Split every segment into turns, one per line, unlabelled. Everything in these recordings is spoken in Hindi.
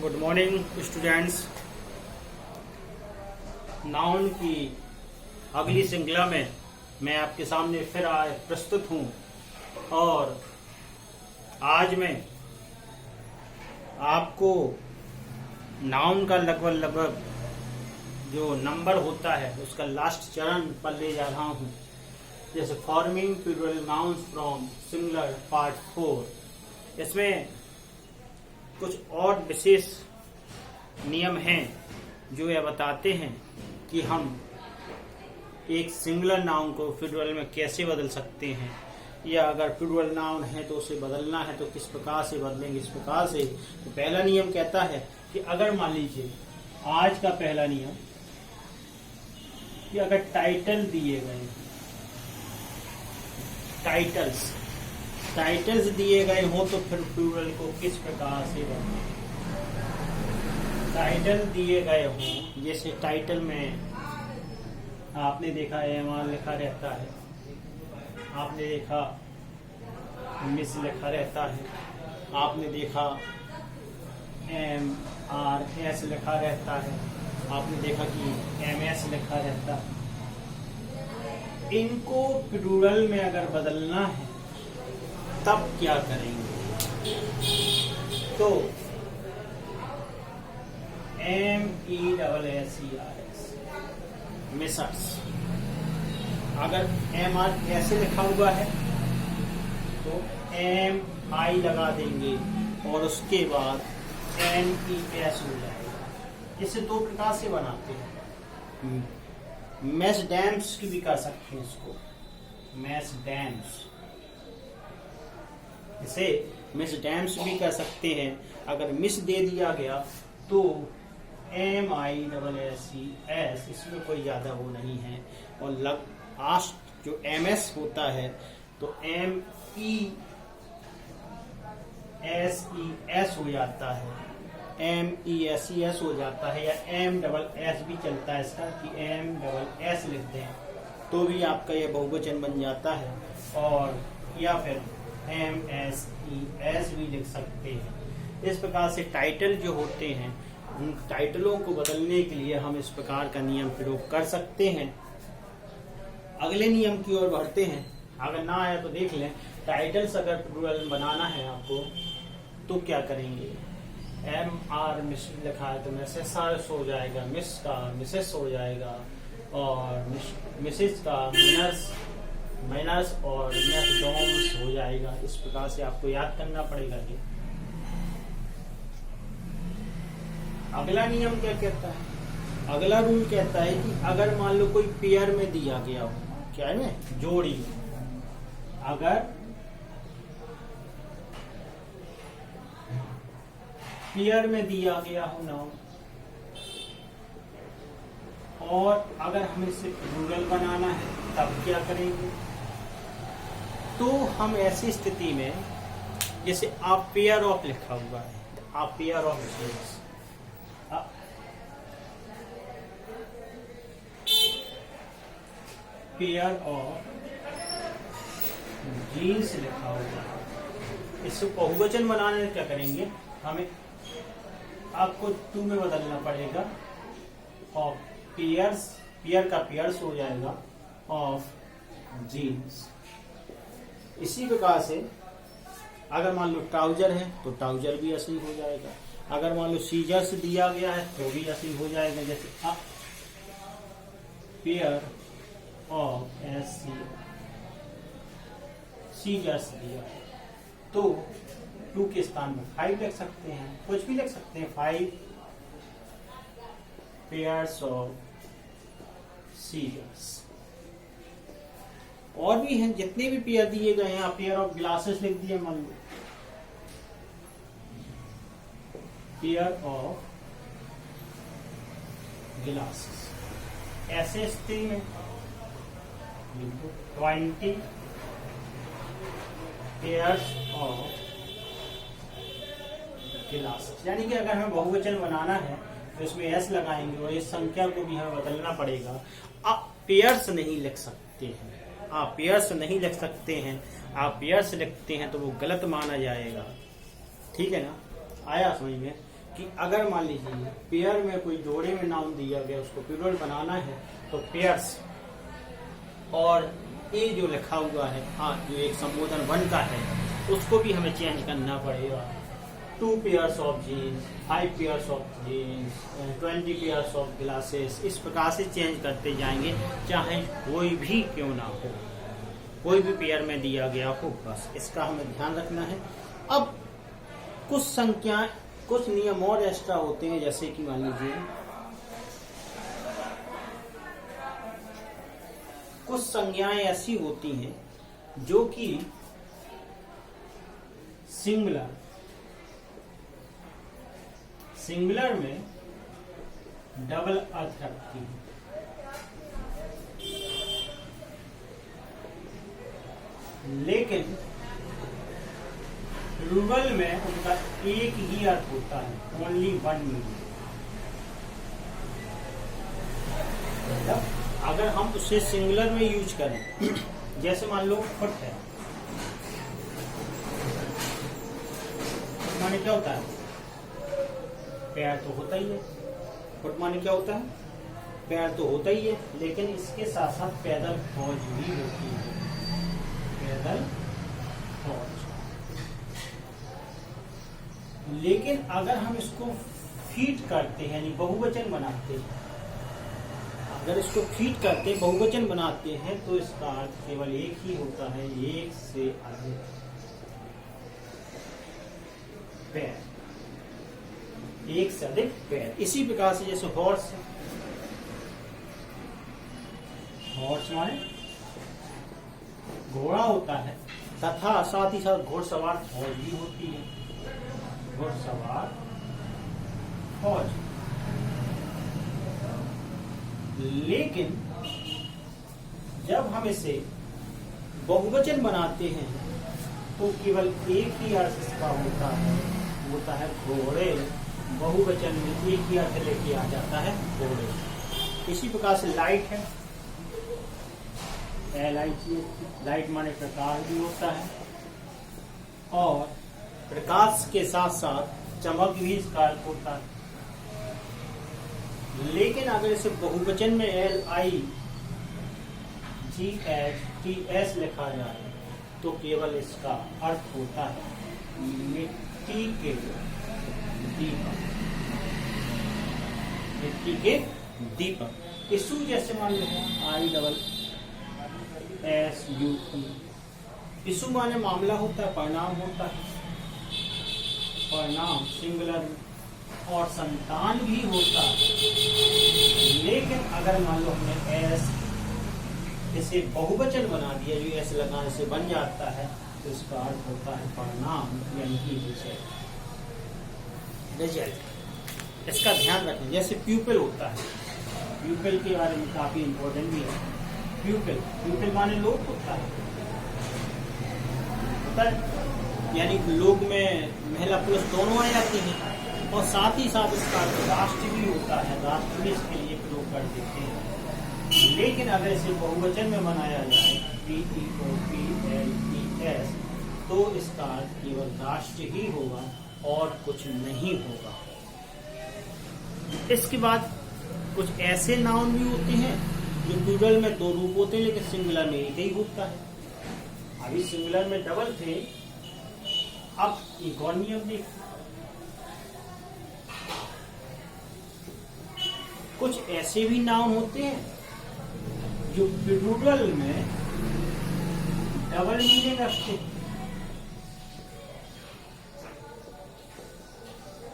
Good morning students. नाउन की अगली श्रृंखला में मैं आपके सामने फिर प्रस्तुत हूँ और आज मैं आपको नाउन का लगभग जो नंबर होता है उसका लास्ट चरण पर ले जा रहा हूँ। जैसे forming plural nouns from singular part 4, इसमें कुछ और विशेष नियम हैं जो यह बताते हैं कि हम एक सिंगुलर नाउन को प्लूरल में कैसे बदल सकते हैं, या अगर प्लूरल नाउन है तो उसे बदलना है तो किस प्रकार से बदलेंगे। इस प्रकार से तो पहला नियम कहता है कि अगर मान लीजिए आज का पहला नियम कि अगर टाइटल दिए गए टाइटल्स दिए गए हो तो फिर प्लूरल को किस प्रकार से बदलें। टाइटल दिए गए हो, जैसे टाइटल में आपने देखा MR लिखा रहता है, आपने देखा मिस लिखा रहता है, आपने देखा MRS लिखा रहता है, आपने देखा कि MS लिखा रहता है। इनको प्लूरल में अगर बदलना है तब क्या करेंगे? तो MESSERS मिसर्स, अगर MR ऐसे लिखा हुआ है तो MI लगा देंगे और उसके बाद MES हो जाएगा। इसे दो प्रकार से बनाते हैं। मैस डैम्स की भी कर सकते हैं इसको, मैस डैम्स, इसे मिस डैम्स भी कर सकते हैं। अगर मिस दे दिया गया तो MISSES, इसमें कोई ज्यादा वो नहीं है। और लास्ट जो MS होता है तो MESES हो जाता है, MESES हो जाता है, या MSS भी चलता है इसका कि MSS लिख दें तो भी आपका यह बहुवचन बन जाता है, और या फिर MSES भी लिख सकते हैं। इस प्रकार से टाइटल जो होते हैं उन टाइटलों को बदलने के लिए हम इस प्रकार का नियम प्रयोग कर सकते हैं। अगले नियम की ओर बढ़ते हैं। अगर ना आया तो देख लें। टाइटल्स अगर प्लूरल बनाना है आपको तो क्या करेंगे? MR मिस लिखा है तो मिसेस हो जाएगा, मिस का मिसेस हो जाएगा, और मिसेस का मिनर्स और डॉम्स हो जाएगा। इस प्रकार से आपको याद करना पड़ेगा। ये अगला नियम क्या कहता है? अगला रूल कहता है कि अगर मान लो कोई पेयर में दिया गया हो, क्या है ना, जोड़ी, अगर पेयर में दिया गया हो नाउन और अगर हमें इसे प्लूरल बनाना है तब क्या करेंगे? तो हम ऐसी स्थिति में, जैसे आप पेयर ऑफ लिखा हुआ है, आप pair of jeans, pair of jeans लिखा हुआ है, इसको बहुवचन बनाने में क्या करेंगे? हमें आपको 2 में बदलना पड़ेगा, और पेयर का पेयर्स हो जाएगा ऑफ जीन्स। इसी प्रकार से अगर मान लो ट्राउजर है तो ट्राउजर भी ऐसे ही हो जाएगा। अगर मान लो सीजर्स दिया गया है तो भी ऐसे ही हो जाएगा। जैसे पेयर ऑफ सीजर्स दिया है तो 2 के स्थान में 5 लिख सकते हैं, कुछ भी लिख सकते हैं। 5 पेयर्स ऑफ सीजर्स। और भी हैं, जितने भी पेयर दिए गए हैं। आप पेयर ऑफ ग्लासेस लिख दिए, मान लो पेयर ऑफ ग्लासेस। ऐसे स्थिति में 20 पेयर्स ऑफ ग्लासेस। यानी कि अगर हमें बहुवचन बनाना है तो इसमें S लगाएंगे और इस संख्या को भी हमें बदलना पड़ेगा। आप पेयर्स नहीं लिख सकते हैं, आप पेयर्स नहीं लिख सकते हैं। आप पेयर्स लिखते हैं तो वो गलत माना जाएगा। ठीक है ना? आया समझ में कि अगर मान लीजिए पेयर में कोई जोड़े में नाउन दिया गया, उसको प्लूरल बनाना है तो पेयर्स, और ये जो लिखा हुआ है जो एक संबोधन 1 का है उसको भी हमें चेंज करना पड़ेगा। 2 pairs of jeans, 5 pairs of jeans, 20 pairs of glasses, इस प्रकार से चेंज करते जाएंगे, चाहे कोई भी क्यों ना हो, कोई भी पेयर में दिया गया हो, बस इसका हमें ध्यान रखना है। अब कुछ संख्याएं, कुछ नियम और एक्स्ट्रा होते हैं, जैसे कि मान लीजिए कुछ संज्ञाएं ऐसी होती हैं जो कि सिंगुलर में डबल अर्थ रखती है, लेकिन प्लूरल में उनका एक ही अर्थ होता है, ओनली 1 मीनिंग। अगर हम उसे सिंगुलर में यूज करें, जैसे मान लो फुट है, माने क्या होता है, पैर तो होता ही है। फुट माने क्या होता है, पैर तो होता ही है, लेकिन इसके साथ साथ पैदल फौज भी होती है, पैदल फौज। लेकिन अगर हम इसको फीट करते हैं, यानी बहुवचन बनाते हैं, अगर इसको फीट करते बहुवचन बनाते हैं तो इसका अर्थ केवल एक ही होता है, एक से अधिक पैर, एक से अधिक पैर। इसी प्रकार से जैसे हॉर्स है, हॉर्स माने घोड़ा होता है, तथा साथ ही साथ घोड़सवार फौज भी होती है, घोड़सवार फौज। लेकिन जब हम इसे बहुवचन बनाते हैं तो केवल एक ही अर्थ इसका होता है घोड़े। बहुवचन में एक ही अर्थ लेके आ जाता है, घोड़े। इसी प्रकार से लाइट है, लाइट माने प्रकाश भी होता है, और प्रकाश के साथ साथ चमक भी इसका अर्थ होता है। लेकिन अगर इसे बहुवचन में LIGHTS लिखा जाए तो केवल इसका अर्थ होता है मिट्टी के दीपक, मिट्टी के दीपक। इसु जैसे मान लो ISSU, इसु माने मामला होता है, परिणाम होता है, परिणाम सिंगुलर, और संतान भी होता है। लेकिन अगर मान लो हमने एस इसे बहुवचन बना दिया, जो एस लगाने से बन जाता है, तो इसका अर्थ होता है परिणाम, यानी कि रिजल्ट। इसका ध्यान रखें। जैसे प्यूपिल होता है, प्यूपिल के बारे में काफी इंपॉर्टेंट भी है। प्यूपिल माने लोग होता है, यानी लोग में महिला पुरुष दोनों आ जाती हैं, और साथ ही साथ इसका राष्ट्र भी होता है, राष्ट्र भी इसके लिए प्रयोग कर देते हैं। लेकिन अगर इसे बहुवचन में बनाया जाए PEOPLES, तो इसका अर्थ केवल राष्ट्र ही होगा और कुछ नहीं होगा। इसके बाद कुछ ऐसे नाउन भी होते हैं जो प्लूरल में 2 रूप होते हैं, लेकिन सिंगुलर में एक ही होता है। अभी सिंगुलर में डबल थे, अब एक और नियम देख। कुछ ऐसे भी नाउन होते हैं जो प्लूरल में डबल मीनिंग रखते हैं,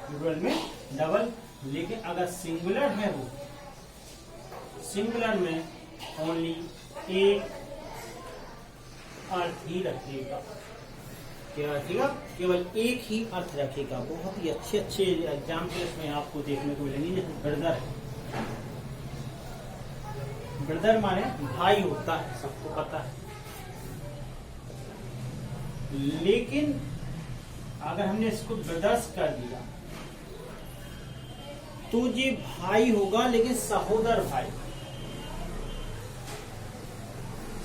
प्लूरल में डबल, लेकिन अगर सिंगुलर है वो सिंगुलर में ओनली एक अर्थ ही रखेगा। क्या रखेगा? केवल एक ही अर्थ रखेगा। बहुत ही अच्छे अच्छे एग्जाम्पल इसमें आपको देखने को मिलेंगे। जैसे ब्रदर, ब्रदर माने भाई होता है, सबको पता है। लेकिन अगर हमने इसको ब्रदर्स कर दिया तो ये भाई होगा, लेकिन सहोदर भाई,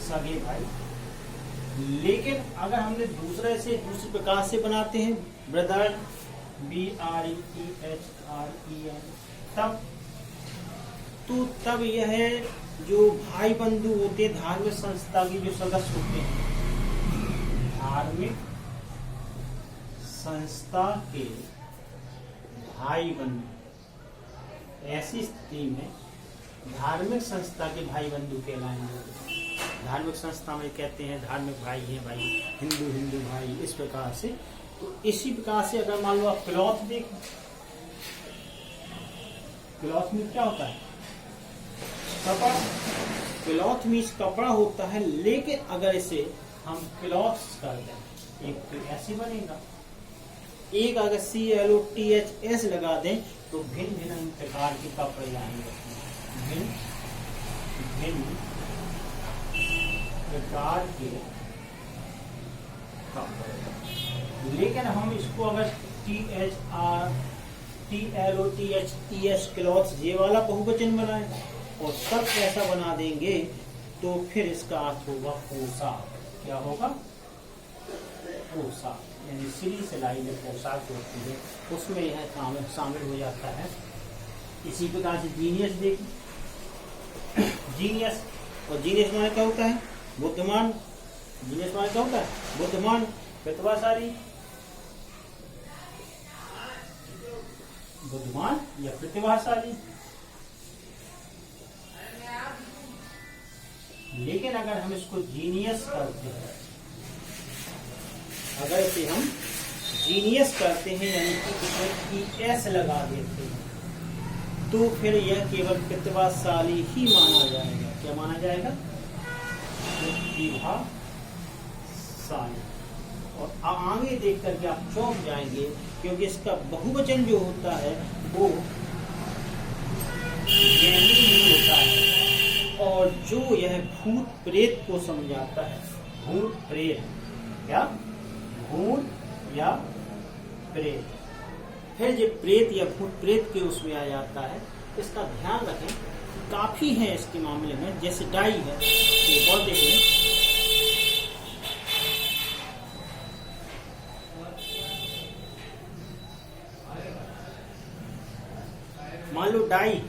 सगे भाई। लेकिन अगर हमने दूसरे प्रकार से बनाते हैं ब्रदर BRETHREN, तब यह जो भाई बंधु होते हैं धार्मिक संस्था के जो सदस्य होते हैं, धार्मिक संस्था के भाई बंधु, ऐसी स्थिति में धार्मिक संस्था के भाई बंधु कहलाएंगे। धार्मिक संस्था में कहते हैं धार्मिक भाई हैं, भाई हिंदू भाई, इस प्रकार से। तो इसी प्रकार से अगर मान लो आप क्लॉथ देखें, क्लॉथ में क्या होता है? कपड़ा। क्लॉथ मीन्स कपड़ा होता है, लेकिन अगर इसे हम क्लॉथ्स कर दें, एक तो ऐसी बनेगा, एक अगर CLOTHS लगा दें तो भिन्न भिन्न प्रकार के कपड़े आएंगे, भिन्न प्रकार के कपड़े। लेकिन हम इसको अगर THRTLOTHES क्लॉथ्स ये वाला बहुवचन बनाए और सब कैसा बना देंगे तो फिर इसका अर्थ होगा पोशाक। क्या होगा? पोशाक, यानी सिली सिलाई में पोशाक होती है, उसमें यह शामिल हो जाता है। इसी प्रकार से जीनियस देखिए, जीनियस, और जीनियस माने क्या होता है? बुद्धिमान। जीनियस माने क्या होता है? बुद्धिमान, प्रतिभाशाली, बुद्धिमान या प्रतिभाशाली। लेकिन अगर हम इसको जीनियस करते हैं, अगर इसे हम जीनियस करते हैं यानी कि इसमें ES लगा देते हैं तो फिर यह केवल प्रतिभाशाली ही माना जाएगा। क्या माना जाएगा? प्रतिभाशाली। और आगे देख करके आप चौंक जाएंगे क्योंकि इसका बहुवचन जो होता है वो ज्ञानी ही होता है, और जो यह भूत प्रेत को समझाता है, भूत प्रेत, क्या? भूत या प्रेत। फिर जो प्रेत या भूत प्रेत के उसमें आ जाता है, इसका ध्यान रखें, काफी है इसके मामले में। जैसे डाई है, एक और देख लें, मान लो डाई,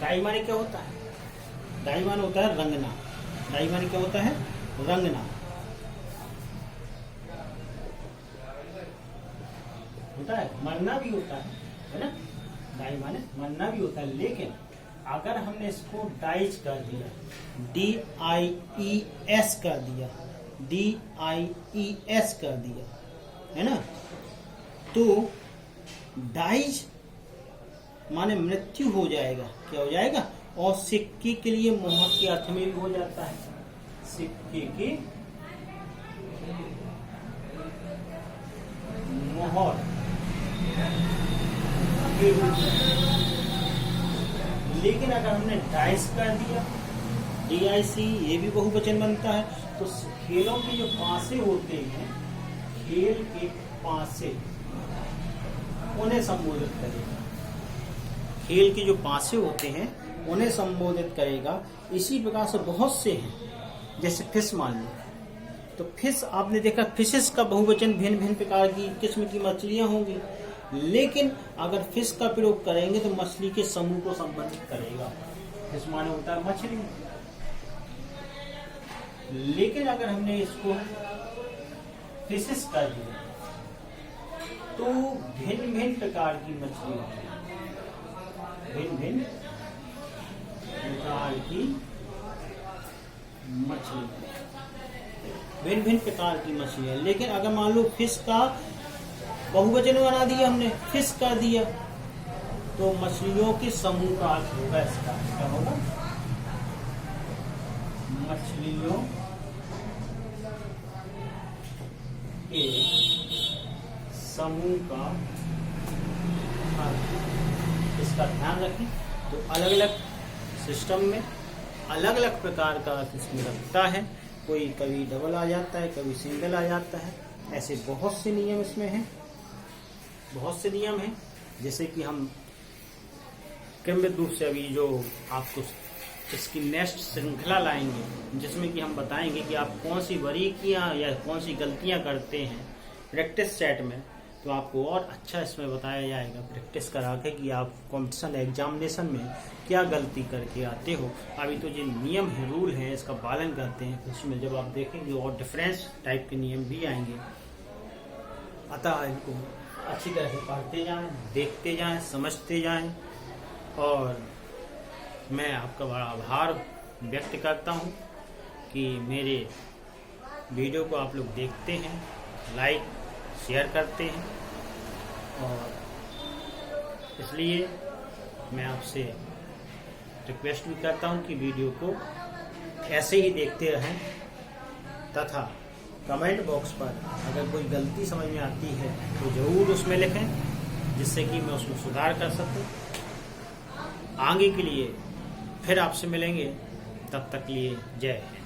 डाई माने क्या होता है? डाई माने होता है रंगना। डाई माने क्या होता है? रंगना होता है, मरना भी होता है ना? डाई माने मरना भी होता है। लेकिन अगर हमने इसको डाइज कर दिया, DIES कर दिया, DIES कर दिया, है ना, तो डाइज माने मृत्यु हो जाएगा। क्या हो जाएगा? और सिक्के के लिए मोहर के अर्थ में भी हो जाता है, सिक्के के मोहर के रूप में। लेकिन अगर हमने डाइस कर दिया, DIC, ये भी बहुवचन बनता है, तो खेलों के जो पासे होते हैं, खेल के पासे, उन्हें संबोधित करेगा। खेल के जो पासे होते हैं उन्हें संबोधित करेगा। इसी प्रकार से बहुत से हैं, जैसे फिश मान लो, तो फिश आपने देखा, फिशेस का बहुवचन भिन्न भिन्न प्रकार की किस्म की मछलियां होंगी। लेकिन अगर फिश का प्रयोग करेंगे तो मछली के समूह को संबंधित करेगा। फिश माने होता है मछली। लेकिन अगर हमने इसको फिशेस कर दिया तो भिन्न भिन्न प्रकार की मछली होगी, भिन्न भिन्न प्रकार की मछली, भिन्न भिन्न प्रकार की मछलियां। लेकिन अगर मान लो फिश का बहुवचन बना दिया हमने, फिश कर दिया, तो मछलियों के समूह का अर्थ होगा इसका। क्या होगा? मछलियों के समूह का अर्थ। इसका ध्यान रखें। तो अलग अलग सिस्टम में अलग अलग प्रकार का अर्थ इसमें लगता है। कोई कभी डबल आ जाता है, कभी सिंगल आ जाता है। ऐसे बहुत से नियम इसमें हैं, बहुत से नियम हैं। जैसे कि हम क्रमबद्ध रूप से अभी जो आपको इसकी नेक्स्ट श्रृंखला लाएंगे, जिसमें कि हम बताएंगे कि आप कौन सी बारीकियां या कौन सी गलतियां करते हैं प्रैक्टिस सेट में, तो आपको और अच्छा इसमें बताया जाएगा प्रैक्टिस करा के कि आप कॉम्पिटिशन एग्जामिनेशन में क्या गलती करके आते हो। अभी तो जो नियम है, रूल है, इसका पालन करते हैं, तो उसमें जब आप देखेंगे और डिफरेंस टाइप के नियम भी आएंगे। अतः इनको अच्छी तरह से पढ़ते जाएं, देखते जाएं, समझते जाएं। और मैं आपका बड़ा आभार व्यक्त करता हूं कि मेरे वीडियो को आप लोग देखते हैं, लाइक शेयर करते हैं, और इसलिए मैं आपसे रिक्वेस्ट भी करता हूं कि वीडियो को ऐसे ही देखते रहें, तथा कमेंट बॉक्स पर अगर कोई गलती समझ में आती है तो ज़रूर उसमें लिखें, जिससे कि मैं उसमें सुधार कर सकूं। आगे के लिए फिर आपसे मिलेंगे, तब तक लिए जय हिंद।